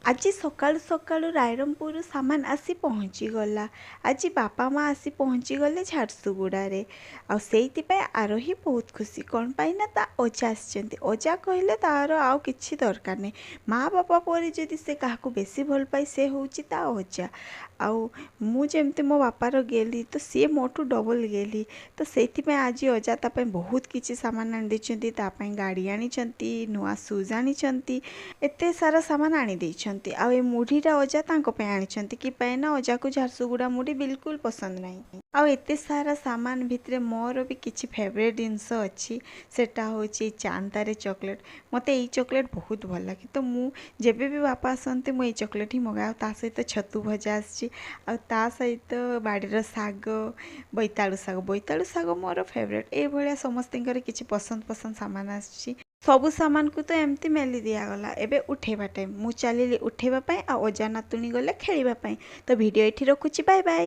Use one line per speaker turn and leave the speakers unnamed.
आज सकाळु सकाळु रायरंगपुर सामान आसी पहुँचीगला। आज बापा माँ आसी पहुँचीगले झारसुगुड़े आईपाई आरोही बहुत खुशी कौन पाई ना ता अजा आसछन्ती। अजा कहले तार आउ किछि दरकार नहीं। माँ बापा पर जदि से काहाकू बेसी भल पाई से होउची ता अजा। आउ मु जेमती मो बापार गेली तो सी मोटू डबल गेली तो सेथिपाई आज अजा ता पाई बहुत किछि सामान आनी देछन्ती। ता पाई गाड़ी आनी छन्ती, नुआ शूज आनी छन्ती, एते सारा सामान आनी देछन्ती। आ ए मुढ़ीटा अजा तांको पे आनिछन्ती कि पाई ना अजा को झारसुगुड़ा मुढ़ी बिल्कुल पसंद नहीं। आ एते सारा सामान भितरे मोर भी किछि फेवरेट जिनस अछि सेटा होछि चांदारे चॉकलेट। मते एई चॉकलेट बहुत भल लागे तो मु जेबे भी बापा आसन्ते मु एई चॉकलेट ही मगाओ। ता सहित छतु भजा आछि आ ता सहित बाड़ीर साग, बोईतालु साग मोर फेवरेट। ए भलिया समस्तिंकर किछि पसंद पसंद सामान आछि। सबु सामान को तो एमती मेली दिगला। एबे उठेबा टाइम मु चलिली उठेबा पाई आ अजा नातुणी गले खेलिबा पाई। तो वीडियो एठी रखुछि। Bye bye.